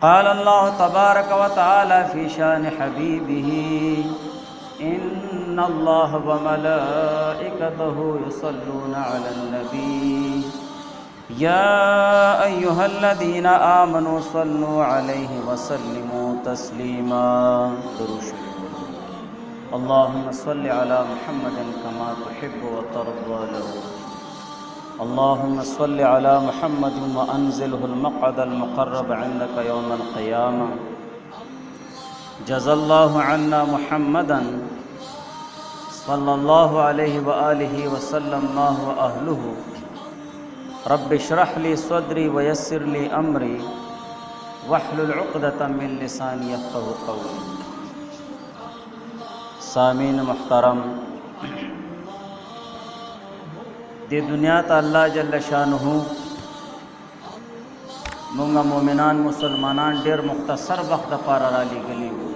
क़ाल अल्लाह तबारक व तआला फ़ी शान हबीबिही इन्नल्लाह व मलाइकतहु युसल्लूना अलन नबी या अय्युहल्लज़ीना आमनू सल्लू अलैहि व सल्लिमू तस्लीमा। अल्लाहुम्मा सल्लि अला मुहम्मदिन कमा तुहिब्बु व तर्दा लहू। अल्लाहुम्मा सल्लि अला मुहम्मदिन व अंज़िलहुल मक़अदल मुक़र्रब इंदका यौमल क़ियामा। जज़ल्लाहु अन्ना मुहम्मदन सल्लल्लाहु अलैहि व आलिहि व सल्लम मा हुवा अहलुहु। रब्बि इश्रह ली सद्री व यस्सिर ली अम्री वहलुल उक़दतम मिन लिसानी यफ़क़हू क़ौली। सामीन मुहतरम, दे दुनिया ता अल्लाह जल्ल शानुहु मुंगा मोमिनान मुसलमानान ढेर मुख्तसर वक्त पारा राली गली हो।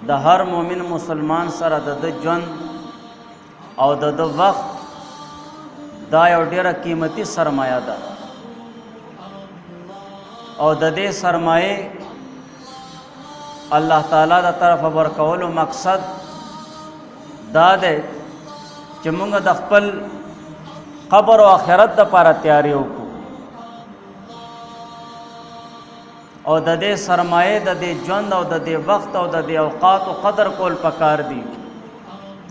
द हर मोमिन मुसलमान सर द जन और द वक्त दा और ढेर कीमती सरमाया दा और दे सरमाए अल्लाह ताला दा तरफ बरकौल मकसद दा दे कि मुंग द खपल क़ब्र और आखिरत द पारा तैयारी को और दे सरमाए दे जंद और दे वक्त और दे औक़ात व क़दर कोल पकार दी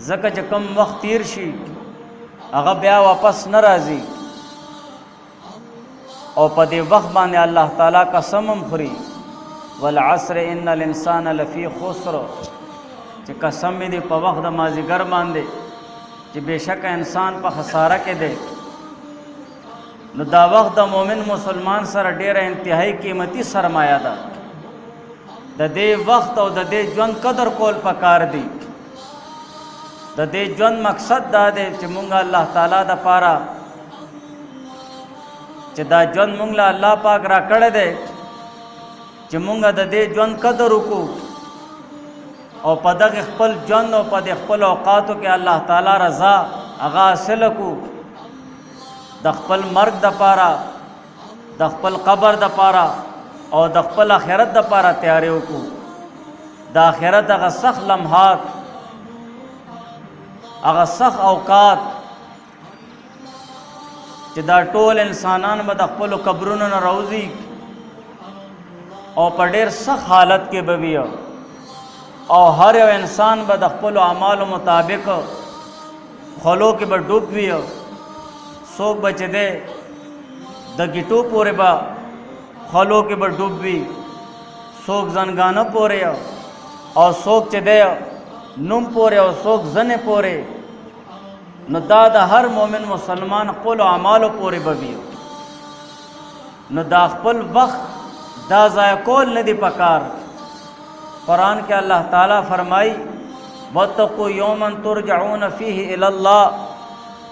ज़का च कम वक्त तीर शी अगा ब्या वापस न राजी और पदे वक्त बांधे अल्लाह ताला का समम खुरी वल अस्र इन्नल इंसान लफ़ी खुस्र च कसम में दे प वक्त माजिगर बांधे कि बेशक इंसान पर खसारा के दे न दा वक्त द मोमिन मुसलमान सर डेर इंतहाई कीमती सरमाया दा दे वक्त और दे जन कदर कोल पकार दी दे जन मकसद दा दे कि मुंगा अल्लाह ताला दा पारा कि दा जन मुंगला अल्लाह पाक रा कड़ दे कि मुंगा दे जन कदर को और पदक खपल जन और पद खपल औक़ात के अल्लाह ताला रज़ा अगा हासिल को द खपल मर्ग द पारा द खपल क़ब्र द पारा और द खपल आखिरत द पारा तैयारी को द आखिरत अगा सख लम्हात अगा सख औक़ात कि दा टोल इंसानान ब द खपल कब्रुन न रोज़ी और पडेर सख हालत के बविया और हर इंसान ब द खपल अमाल मुताबिक खलो के ब डूब भी सोख बच दे द गिटो पोरे बा खलो के ब डूब भी सोख जनगाना पोरे और सोख च दे नुम पोरे और सोख जने पोरे न दाद हर मोमिन मुसलमान खपल अमाल पोरे बवी न दा खपल वक्त दा ज़ायकोल नदी पकार। कुरान के अल्लाह ताला फरमाई वत्तक़ू यौमन तुरजऊन फ़ीही इलल्लाह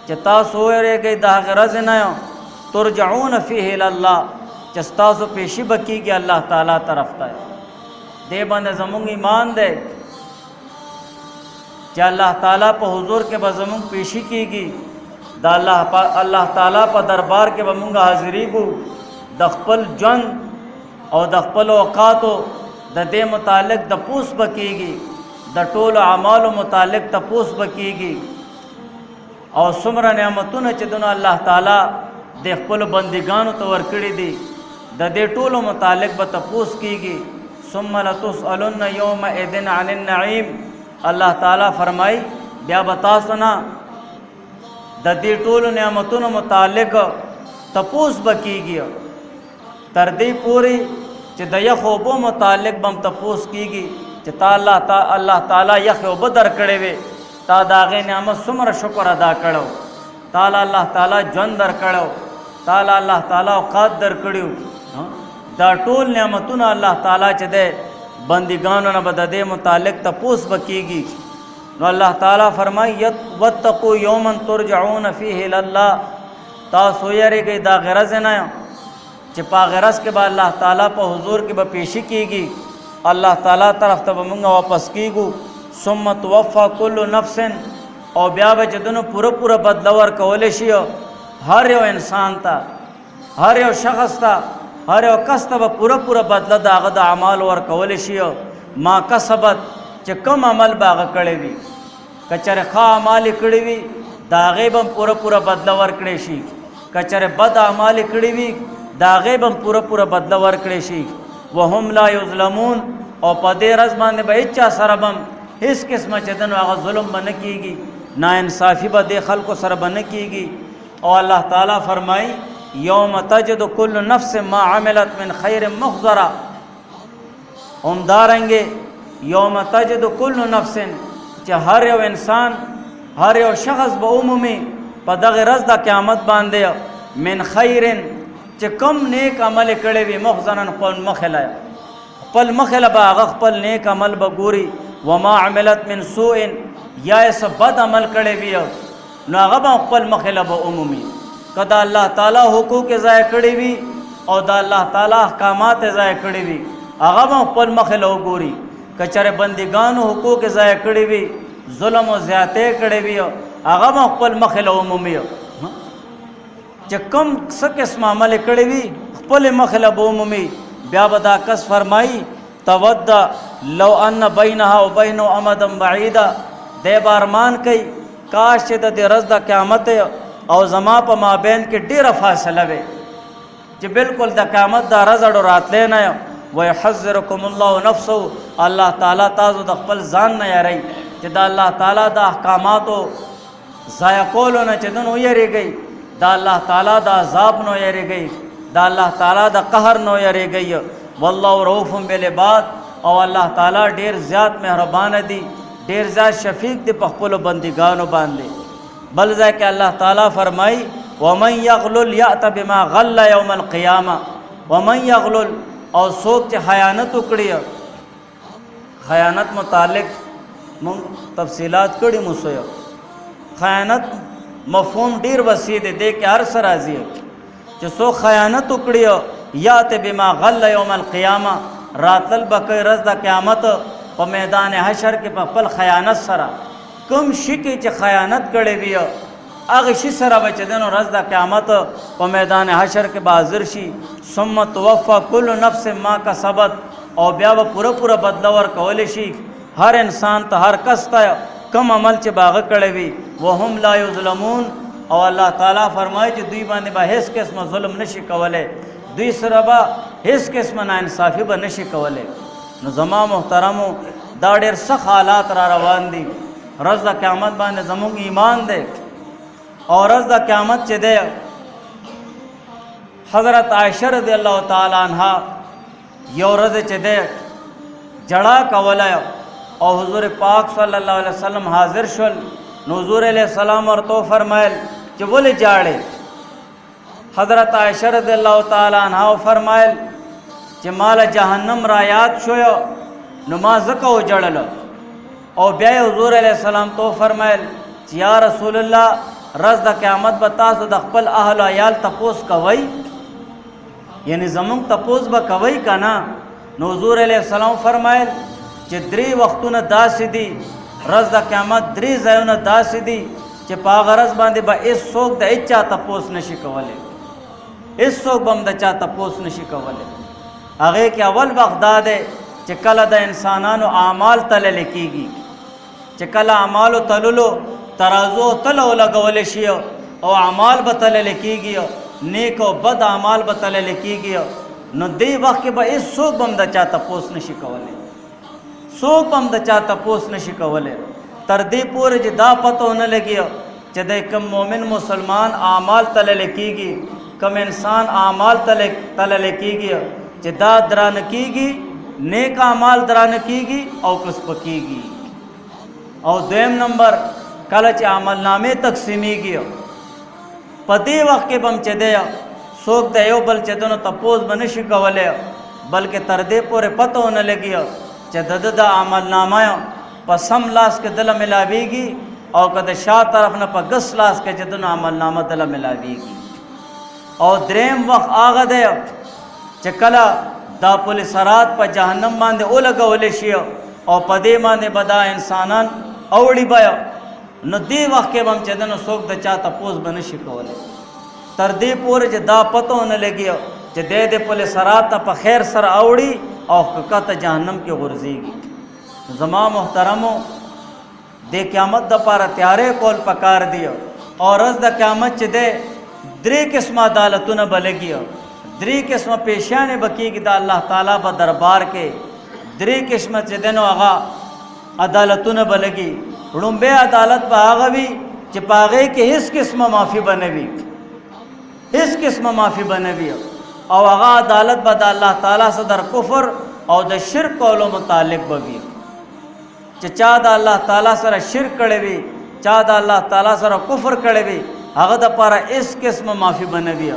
चता सोरे गई दाग रज नयो तुरजऊन फ़ीही इलल्लाह चस्ता सो पेशी बकी के अल्लाह ताला तरफ तय दे बंद जमुंग ईमान दे कि अल्लाह ताला पर हुजूर के बजमुंग पेशी कीगी दा अल्लाह ताला पर दरबार के बमुंगा हाजिरी गु दखपल जन और दखपल औक़ात दे मुतालिक तपूस बकीगी द टोल अमाल मुतालिक तपूस बकीगी और सुमर नेमतुन चदन अल्लाह ताला दे खपल बंदिगान तो वरकड़ी दी दे टोल मुतालिक ब तपूस कीगी सुम्मा लतुसअलुन्न यौमइज़िन अनिन नईम। अल्लाह ताला फरमाई ब्या बता सुना दे टोल नेमतुन मुतालिक तपूस बकीगी तरदी पूरी च द यखोबो मुतालिक बम तपूस कीगी च अल्लाह ताला यखोब दर कड़े वे ता दागे नेमत सुमर शुक्र अदा करो ताला अल्लाह ताला जन दर कड़ो ताला अल्लाह ताला औक़ात दर कड़ियो दा टोल नेमतुन अल्लाह ताला च दे बंदिगान न बदे मुतालिक तपूस बकीगी। नो अल्लाह ताला फरमाई वत्तक़ू यौमन तुरजऊन फ़ीही इलल्लाह ता सोयरे गई दा गरज न चिपा गरज के बाद अल्लाह ताला पर हुजूर की बपेशी कीगी अल्लाह ताला तरफ तब मुंगा वापस कीगू सुम्मा तुवफ़्फ़ा कुल्लु नफ्सिन और ब्या बचदन पूरा पूरा बदलावर कवले शियो हर यो इंसान था हर यो शख्स था هر یو کس ته به پوره بدله د هغه د اعمال ورکولی شي ما کسبت چې کوم عمل به هغه کړی وي که چېرې ښه اعمال یې کړي وي د هغې به هم پوره بدله ورکړی شي که چېرې بد اعمال یې کړي وي د هغې به هم پوره بدله ورکړی شي وهم لا یظلمون او په دې ورځ باندې به هېڅ چا سره به هم هېڅ قسمه چې دنو هغه ظلم به نه کېږي ناانصافي به دې خلکو سره به نه کېږي او الله تعالی فرمایي یوم تجد کل نفس ما عملت من خیر محضره همدارنګې یوم تجد کل نفس چې هر یو انسان هر یو شخص به عمومي په دغه ورځ د قیامت باندې من خیر چې کوم نیک عمل کړی وي محضرا خپل مخله به هغه خپل نیک عمل به ګوري وما عملت من سوء یا یې څه بد عمل کړی وي نو هغه به خپل مخله به عمومي که د الله تعالی حقوق یې ضایع کړي وي او د الله تعالی احکامات یې ضایع کړي وي هغه به خپل مخله وګوري که چېرې بندګانو حقوق یې ضایع کړي وي ظلم او زیاتې کړی وي هغه به خپل مخله عمومي چې کوم څه قسم عمل کړی وي خپل مخله به عمومي بیا به دا کس فرمایي تود لو ان بینها و بینه امدا بعیدا دی به ارمان کوي کاش چې د دې ورځ د قیامت او زما په مابین کې ډېره فاصله وي چې بالکل د قیامت دا ورځ اړو راتلی نه یم ویحذرکم الله نفسه الله تعالی تاسو د خپل ځان نه یاری چې د الله تعالی د احکاماتو ضایع کولو نه چې دن ویریږئ د الله تعالی د عذاب نه یریږئ د الله تعالی د قهر نه یریږئ والله رؤوف بالعباد او الله تعالی ډېر زیات مهربانه دی ډېر زیات شفیق دی په خپلو بندګانو باندې بل ځای کې الله تعالی فرمایي ومن یغلل یأت بما غل یوم القیامه ومن یغلل او څوک چې خیانت وکړي خیانت متعلق مونږ تفصیلات کړي مو سویو خیانت مفهوم ډیر وسیع دی دې کې هر څه راځي چې څوک خیانت وکړي یأت بما غل یوم القیامه راتل به کوي ورځ د قیامت په میدان حشر کې په خپل خیانت سره کوم شي کې چې خیانت کړی وي هغه شي سره به چې دنو ورځ د قیامت په میدان حشر کې به حاضر شي ثم توفى كل نفس ما کسبت او بیا به پوره بدله ورکولی شي هر انسان ته هر کس ته کم عمل چې باغه کړی وي وهم لا یظلمون او الله تعالی فرمایي چې دوی باندې به هیڅ قسمه ظلم نشي کولی دوی سره به هیڅ قسمه ناانصافي به نشي کولی نو زما محترمو دا ډېر سخت حالات را روان دي ورځ د قیامت باندې زموږ ایمان دی او ورځ د قیامت چې دی حضرت عائشہ رضی الله تعالی عنها یو ورځ چې دی جړا کوله او حضور پاک صلی الله علیه وسلم حاضر شول نو حضور علیہ السلام ورته فرمایل چې ولې جاړې حضرت عائشہ رضی الله تعالی عنها فرمایل چې مال جهنم را یاد شو نو ما زکه وجړل او بیا حضور علیہ السلام تو فرمایل چې یا رسول الله رز د قیامت به تاسو د خپل اهل عیال تپوس کوئ یعنی زمونږ تپوس به کوئ که نه نو حضور علیہ السلام فرمایل چې 3 وختونه داسې دي رز د قیامت 3 ځایونه داسې دي چې په هغه ورځ باندې به هېڅوک د هېچ چا تپوس نشي کولی هېڅوک به هم د چا تپوس نشي کولی هغې کې اول وخت دا دی چې کله د انسانانو اعمال تللی کېږي چې کله اعمالو تللو ترازو تله ولګولی شي او اعمال به تللی کېږي نیک او بد اعمال به تللی کېږي نو دې وخت کې به هېڅوک به هم د چا تپوس نشي کولی څوک به هم د چا تپوس نشي کولی تر دې پورې چې دا پته ونه لګي چې د کوم مؤمن مسلمان اعمال تللی کېږي کوم انسان اعمال تللی کېږي چې دا درانه کېږي نیک اعمال درانه کېږي او که سپکېږي او دویم نمبر کله چې عمل نامې تقسیمیږي په دې وخت کې به هم چې دی څوک د یو بل چې دنو تپوس به نشي کولی بلکې تر دې پورې پته ونه لګي چې د ده د عمل نامه په سم لاس کې دله ملاویږي او که د شا طرف نه په ګس لاس کې چې دنو عمل نامه دله ملاویږي او دریم وخت هغه دی چې کله دا پولیس رات په جهنم باندې ولګولی شي او په دې باندې به دا انسانان اوړي به نو دې وخت کې به هم چې دنو څوک د چا تپوس به نشي کولی تر دې پورې چې دا پته ونه لګي چې د پل صراط ته په خیر سره اوړي او کته جهنم کې غورځيږي. زما محترمو د قیامت د پاره تیارې کول پکار دی او ورځ د قیامت چې ده درې قسمه عدالتونه بلګي، درې قسمه پیشانې بکیږي د الله تعالی په دربار کې. درې قسمه چې دنو هغه عدالتونه بلګي. لومبه عدالت به هغه وي چې پاغه کې هیڅ قسمه معافي بنوي، هیڅ قسمه معافي بنوي او هغه عدالت به د الله تعالی سره در کفر او د شرک کولو متعلق بوي چې چا د الله تعالی سره شرک کړي وي، چا د الله تعالی سره کفر کړي وي، هغه د پاره هیڅ قسمه معافي بنوي.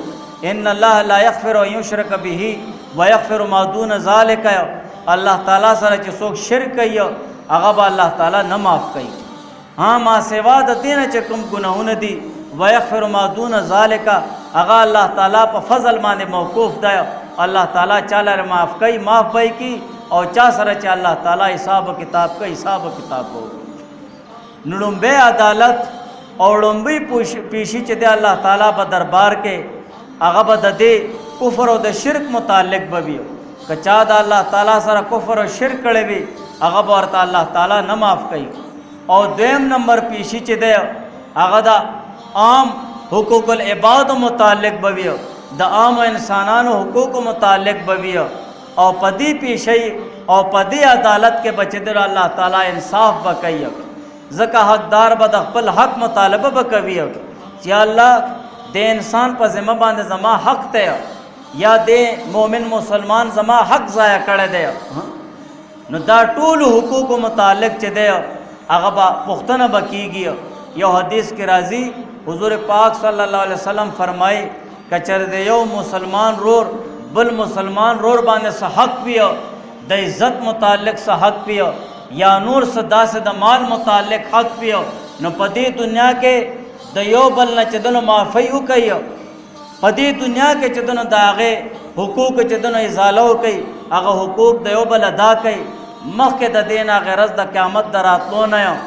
ان الله لا یغفر ان یشرک به ویغفر ما دون ذلک. الله تعالی سره چې څوک شرک کوي هغه به الله تعالی نه معاف کوي. ها ما سوا د دین چې کوم ګناهونه دي ويغفر ما دون ذلك هغه الله تعالی په فضل باندې موقوف دی. الله تعالی چاله معاف کوي، معاف به کی او چا سره چې الله تعالی حساب کتاب کوي، حساب کتاب کوي. نړمبه عدالت او لومبي پیشي چې دی الله تعالی په دربار کې هغه به د دې کفر او د شرک متعلق بوي. کچا د الله تعالی سره کفر او شرک کړي وي هغه به ورته الله تعالی نه معاف کوي. او دویم نمبر پیشي چې دی هغه د عام حقوق العباد متعلق بوي، د عام انسانانو حقوق متعلق بوي. او پدی پیشي او پدی عدالت کې بچدر الله تعالی انصاف وکړي. ځکه حقدار به د خپل حق مطالبه وکوي چې الله د انسان په ذمہ باندې زما حق ته یا د مؤمن مسلمان زما حق ضایع کړی دی. نو دا ټول حقوق متعلق چې دی هغه به پوښتنه وکړي. یو حدیث کې راځي حضور پاک صلی الله علیه وسلم فرمایي کچر د یو مسلمان رور بل مسلمان رور باندې څه حق وي، د عزت متعلق څه حق وي یا نور څه داسې د مال متعلق حق وي، نو په دې دنیا کې د یو بل نه چې دنو معافي وکړي، په دې دنیا کې چې دنو د هغې حقوق چې دنو ازاله وکړي، هغه حقوق د یو بل ادا کوي. مخکې د دې نه هغې ورځ د قیامت د راتلو نه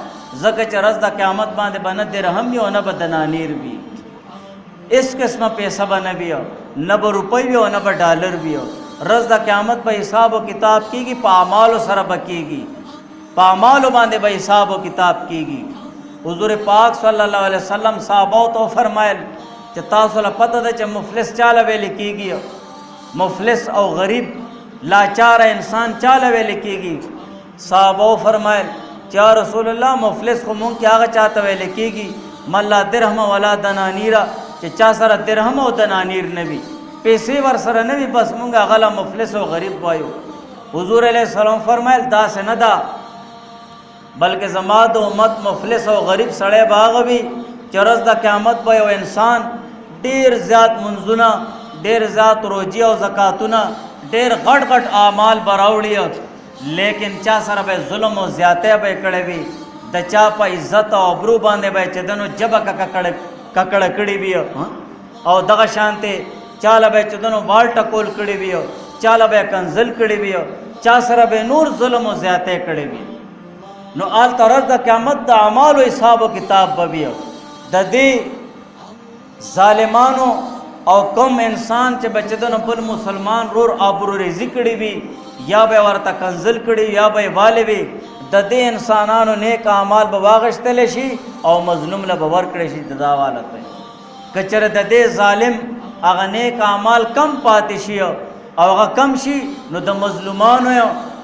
ځکه چې ورځ د قیامت باندې به نه درهم وي او نه به دنانیر وي، اس قسمه پیسه به نه وي، نه به روپۍ وي او نه به ډالر وي. ورځ د قیامت به حساب و کتاب کېږي، په اعمالو سره به کېږي، په اعمالو باندې به حساب و کتاب کېږي. حضور پاک صلی الله علیه وسلم صحابو ته فرمایل چې تاسو له پته ده چې مفلس چاله ویل کېږي، مفلس او غریب لاچار انسان چاله ویل کېږي. صحابو فرمایل چې رسول الله مفلس خو مونږ کې هغه چاته ویل کېږي من لا درهم ولا دنانیره، چې چا سره درهم او دنانیر نه وي، پیسې ور سره نه وي، بس مونږ هغه له مفلس او غریب وایو. حضور علیه السلام فرمایل داسې نه ده، بلکې زما د امت مفلس او غریب سړی به هغه وي چې ورځ د قیامت به یو انسان ډېر زیات منځونه، ډېر زیات روجي او زکاتونه، ډېر غټ غټ اعمال به راوړي، لیکن چا سره به ظلم او زیاتی به کړی وي، د چا په عزت او ابرو باندې به چې دنو جبه ککړه کړې وي، او دغه شانتې چاله به چې دنو وال ټکول کړی وي، چاله به کنزل کړی وي، چا سره به نور ظلم او زیاتی کړی وي. نو آل طرف د قیامت د اعمالو حساب و کتاب به وي. د دې ظالمانو او کم انسان چې بچدنو بل مسلمان رور آبروریزي کړي وي، یا به ورته کنزل کړي یا به والي وي، د دې انسانانو نیک اعمال به واغشتلی شي او مظلوم له به ورکړی شي. د دا حالت دی که چېرې د دې ظالم هغه نیک اعمال کم پاتې شي او هغه کم شي، نو د مظلومانو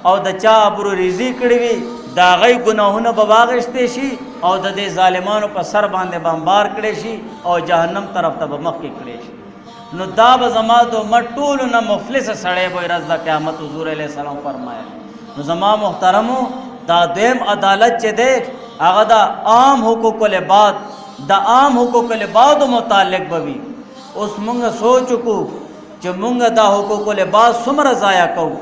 او د چا آبروریزي کړي وي د هغوی ګناهونه به واغشتی شي او د دې ظالمانو په سر باندې بمبار کړی شي او جهنم طرف ته به مخکې کړی شي. نو دا به زما د امت ټولو نه مفلسه سړی به ورځ د قیامت حضور علیه السلام فرمایل. نو زما محترمو دا دویم عدالت چې دی هغه د عام حقوق العباد، د عام حقوق العبادو متعلق به وي. اوس مونږ سوچ وکړو چې مونږ دا حقوق العباد څومره ضایع کوو،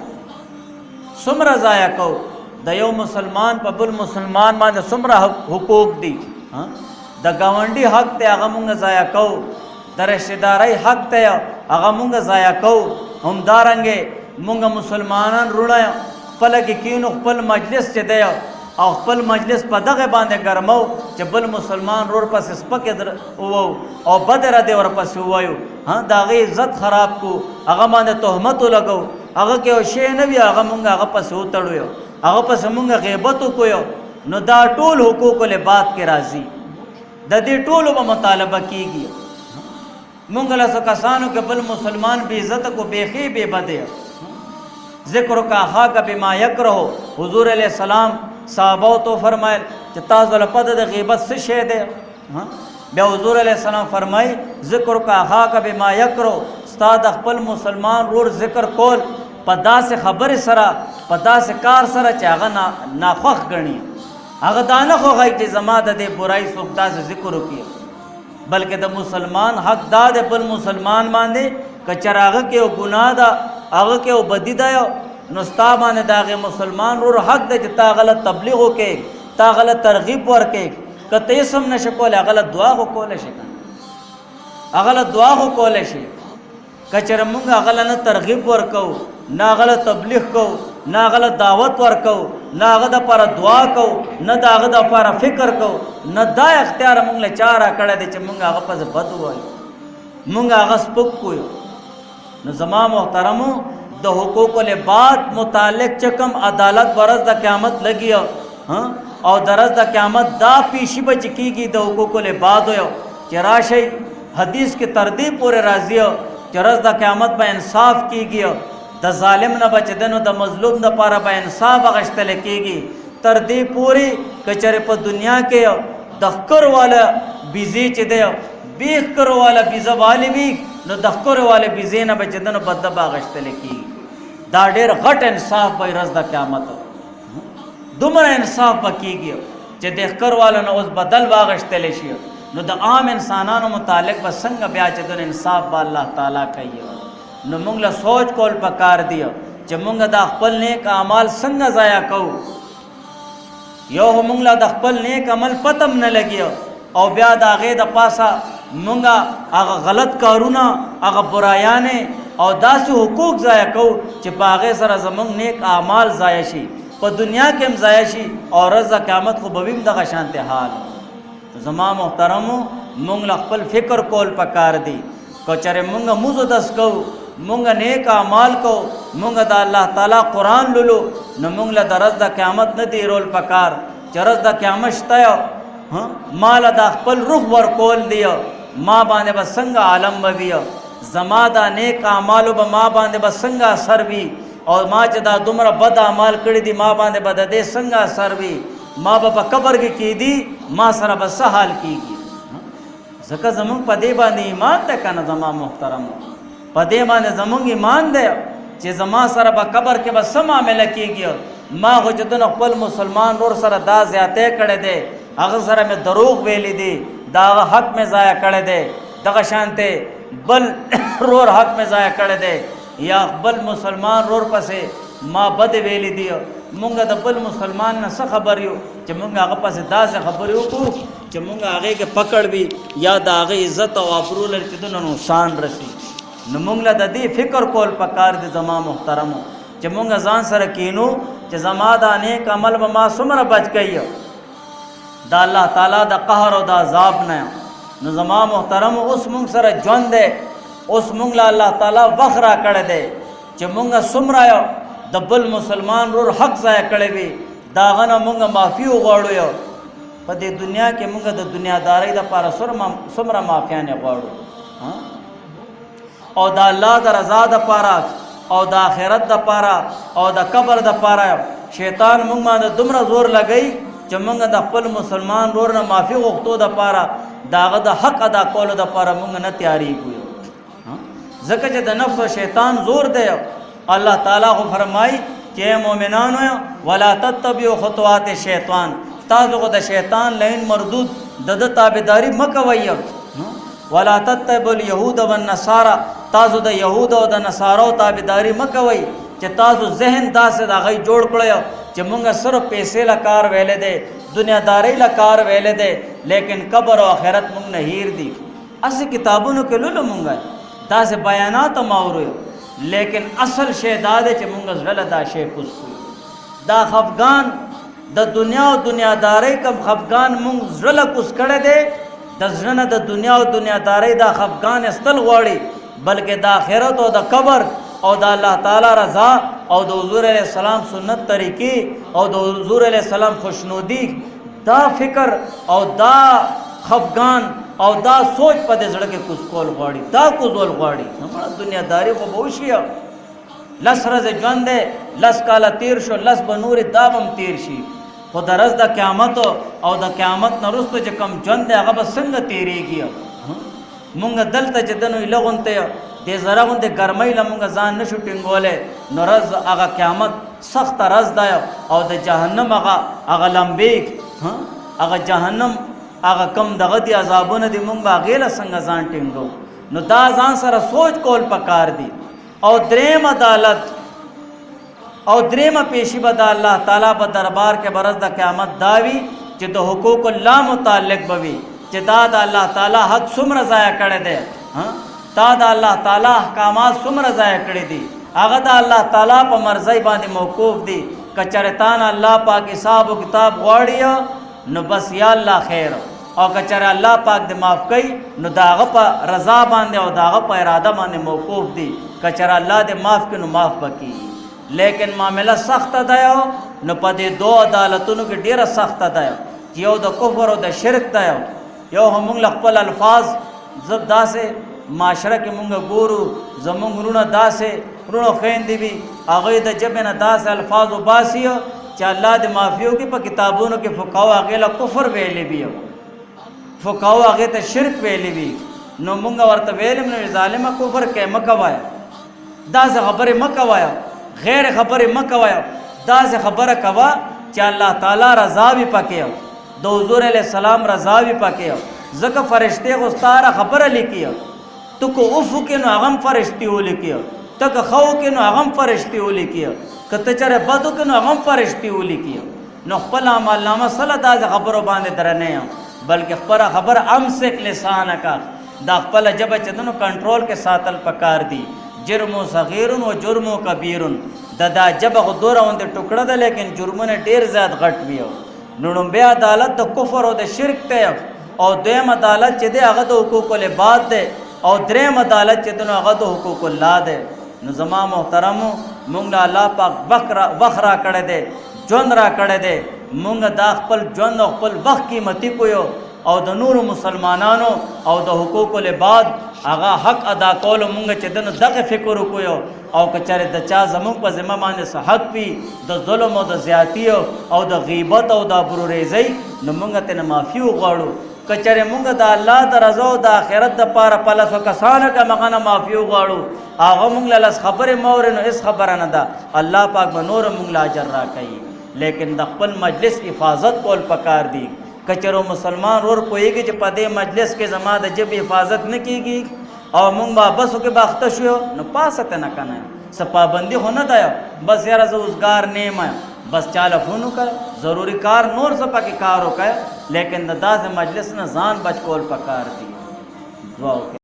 څومره ضایع کوو. د یو مسلمان په بل مسلمان باندې څومره حقوق دي، د ګاونډي حق ته هغه مونږ ضایع کوو، د رشتهدارۍ حق ته هغه مونږ ضایع کوو. همدارنګې مونږ مسلمانان روڼه خپله کې کینو، خپل مجلس چې دی او خپل مجلس په دغه باندې ګرمو چې بل مسلمان رور پس سپکې وو او بدر دې ور پس وایو ها دغه عزت خراب کو هغه باندې تهمت لګو هغه کې او شی نه وی هغه مونږ هغه پس وتړو هغه پس مونږ غیبت کوو نو دا ټول حقوق له بات کې راځي د دې ټولو په مطالبه کیږي مونږ له کسانو کې بل مسلمان بے عزت کو بیخي بے بده ذکر کا حق بما یکرهو حضور علیہ السلام صحابه تو فرمایل چې تاسو له پد د غیبت څه شه ده بیا حضور علیہ السلام فرمای ذکر کا حق بما یکرهو استاد خپل مسلمان رور ذکر کول پدا سے خبر سره پدا سے کار سره چې هغه ناخوخ غنی هغه دانه خو غي چې زما د برای سوکتا سے ذکر وکي بلکې د مسلمان حق داد بل مسلمان باندې کچراغه کې او ګناه دا هغه کې او بدی دا نو ستا باندې داغه مسلمان رور حق د چې تا غلط تبلیغ وکي تا غلط ترغیب ورکي کته یې سم نشه کول غلط دعا وکول شي غلط دعا وکول شي کچره مونږ غلط ترغیب ورکو نا غلط تبلیغ کو نا غلط دعوت ورکو نا غد پر دعا کو نه دا غد پر فکر کو نه دا اختیار مونږ له چاره کړه دي چې مونږ هغه پس بد وایو مونږ هغه سپک کوو نو زما محترمو د حقوق له بعد متعلق چکم عدالت ورځ د قیامت لګي او درز د قیامت دا پیشي بچ کیږي د حقوق له بعد یو چې راشي حدیث کې تردید پورې راځي چې ورځ د قیامت به انصاف کیږي د ظالم نه بچدنو د مظلوم د پاره به انصاف غشتل کیږي تر دې پوری کچره په دنیا کې د خکر والا بيزي چې دی بیخ کرو والا بيزه والی وی نو د خکر والا بيزي نه بچدنو بد باغشتل کیږي دا ډېر غټ انصاف به ورځ د قیامت دومره انصاف پکېږي چې د خکر والا نه اوس بدل باغشتل شي نو د عام انسانانو متعلق به څنګه بیا چې د انصاف به الله تعالی کوي نو موږ له سوچ کول پکار دی چې موږ د خپل نیک اعمال څنګه ضایع کوو یو موږ له د خپل نیک عمل پتم نه لګي او بیا د هغه د پاسه موږ هغه غلط کارونه هغه برایانه او داسې حقوق ضایع کوو چې په هغه سره زموږ نیک اعمال ضایع شي په دنیا کې هم ضایع شي او ورځ قیامت خو به هم دغه شانته حال زما محترمو موږ له خپل فکر کول پکار دی کچره موږ موزو دس کو موږ نیک اعمال کو موږ د الله تعالی قران لولو نو موږ له درز د قیامت نه دی رول پکار چرز د قیامت شته مال د خپل روح ور کول دی ما باندې بسنګ عالم وی زما د نیک اعمال به ما باندې بسنګ اثر وی او ما چې دا دومره بد اعمال کړی دي ما باندې بد دې څنګه اثر وی ما به قبر کې کی دي ما سره به سهال کیږي ځکه زمونږ په دې باندې ایمان ته کنه زما محترم په دې باندې زمونږ ایمان دی چې زما سره به قبر کې به سم عمل کیږي ما خو چې د خپل مسلمان ور سره دا زیاته کړي دي هغه سره مې دروغ ویلې دي دا حق مې ضایع کړي دي دغه شانته بل رور حق مې ضایع کړي دي یا بل مسلمان رور پسې ما بد ویلې دي مونږ د بل مسلمان نه څه خبر یو چې مونږ هغه پسې داسې خبر یو کو چې مونږ هغه کې پکړ وي یا د هغه عزت او ابرو لر چې د نقصان رسی نو مونږ له د دې فکر کول پکار دي زما محترمو چې مونږ ځان سره کینو چې زما د نیک عمل به ما څومره بچ گئی دا الله تعالی د قهر او د عذاب نه نو زما محترمو اوس مونږ سره ژوند دی اوس مونږ له الله تعالی وخرا کړی دی چې مونږ څومره د بل مسلمان رور حق ضایع کړی وي دا غنه مونږ معافي وغواړو یو په دې دنیا کې مونږ د دنیادارۍ لپاره څومره معافیانې غواړو او د الله د رضا لپاره او د آخرت لپاره او د قبر لپاره شیطان مونږ باندې دومره زور لګی چې مونږ د خپل مسلمان رور نه معافي غوښتو لپاره داغه د حق ادا کولو لپاره مونږ نه تیاری کوو ځکه چې د نفس او شیطان زور دی الله تعالی خو فرمای چې مؤمنانو ولا تتبعوا خطوات الشیطان تاسو د شیطان لین مردود د تابعداري مکوئ ولا تتبعوا اليهود والنصارى تاسو د يهود او د نصارو تابعداري مکوئ چې تاسو ذهن داسې دا غي جوړ کړی چې مونږه صرف پیسې لا کار ویلې دي دنیاداري لا کار ویلې دي لیکن قبر او آخرت مونږ نه هیر دي اسی کتابونو کې لولو مونږه داسې بیانات ماورو لیکن اصل شی دا دی چې مونږ زړه دا شی کوس دا خفغان د دنیا او دنیادارۍ کم خفګان مونږ زړه له کوز کړی دی د زړه نه د دنیا او دنیادارۍ دا خفګان ایستل غواړي بلکې د آخرت او د قبر او د الله تعالی رضا او د حضور علیه السلام سنت طریقې او د حضور علیه السلام خوشنودي دا فکر او دا خفګان او دا سوچ په دې زړه کې کوز کول غواړي دا کوزول غواړي همړه دنیاداري خو به وشي لس ورځې ژوند دی لس کاله تیر شو لس به نورې دا به هم تیر شي خو د ورځ د قیامت او د قیامت نه وروسته چې کوم ژوند دی هغه به څنګه تیریږي مونږ دلته چې د نو ایله غوندې دې زره غوندې ګرمۍ له مونږ ځان نشو ټینګولی نو ورځ هغه قیامت سخته ورځ دی او د جهنم هغه لمبې هغه جهنم هغه کم دغه دي عذابونه دي مونږ به هغې له څنګه ځان ټینګو نو دا ځان سره سوچ کول پکار دي او دریم عدالت او دریمه پیشی به د الله تعالی په دربار کې برز د قیامت داوي چې د حقوق الله متعلق بوي چې دا د الله تعالی حق څومره ضایع کړی دی تا د الله تعالی احکامات څومره ضایع کړي دي هغه د الله تعالی په مرضی باندې موقوف دي که چېرې تانه الله پاک حساب و کتاب غواړي نو بس یا الله خیر او که چېرې الله پاک دې معاف کوي نو د هغه په رضا باندې او د هغه په اراده باندې موقوف دي که چېرې الله دې معاف کړي نو معاف به کړي لیکن معامله سخته ده نو په دې دو عدالتونو کې ډیره سخته ده یو د کفر او د شرک ده یو همون خپل الفاظ زب داسې معاشره کې مونږ ګورو زمونږ وروڼه داسې وروڼو خویندې وي هغوی د ژبې نه داسې الفاظ وباسي چې الله دې معافي وکړي په کتابونو کې فقهاو هغې له کفر ویلی وي فقهاو هغې ته شرک ویلی وي نو مونږ ورته ویلم نو ظالمه کفر کې مه کوایه داسې خبرې مه کوایه غیر خبرې مه کوایه داسې خبره کوه چې الله تعالی رضا وي پکې د حضور علیه السلام رضا وي پکې ځکه فرشتې خو ستا هره خبره لیکي تو که اوف وکړې نو هغه هم فرشتې ولیکي ته که ښه وکړې نو هغه هم فرشتې ولیکي که ته چېرې بد وکړې نو هغه هم فرشتې ولیکي نو خپل عملنامه سله داسې خبرو باندې درنه یم بلکې خپله خبره امسک لسانکه دا خپله ژبه چې ده نو کنټرول کې ساتل پکار دي جرم صغیر و جرم کبیر دا ژبه خو دوره غوندې ټوکړه ده لیکن جرمونه ډېر زیات غټ وي نو لومبی عدالت د کفر او د شرک دی او دویم عدالت چې دی هغه د حقوق العباد دی او دریم عدالت چې دی نو هغه د حقوق الله دی نو زما محترمو مونږ له الله پاک وخت را کړی دی ژوند را کړی دی مونږ دا خپل ژوند او خپل وخت قیمتي کویو او د نورو مسلمانانو او د حقوق العباد هغه حق ادا کولو مونږ چې دنو دغه فکر وکړو او که چېرې د چا زموږ په ذمه باندې څه حق وي د ظلم او د زیاتي او د غیبت او د ابروریزۍ نو مونږ ترې معافي وغواړو که چېرې مونږ د الله د رضا او د آخرت دپاره په لسو کسانو که هغه نه معافي وغواړو هغه مونږ له لس خبرې مه اورې نو هېڅ خبره نه ده الله پاک به نور مونږ له اجر راکوي لیکن د خپل مجلس حفاظت کول پکار دي که چېرې مسلمان ور پوهېږي چې په دې مجلس کې زما د ژبې حفاظت نه کېږي او مونږ به بسو کې به اخته شو نو پاسه ته نه کنه څه پابندي خو نه ده بس یاره زه اوزګار نه یم بس چاله فون وکړه ضروري کار نور څه پکې کار وکړه لیکن د داسې مجلس نه ځان بچ کول پکار دي دعا وکړئ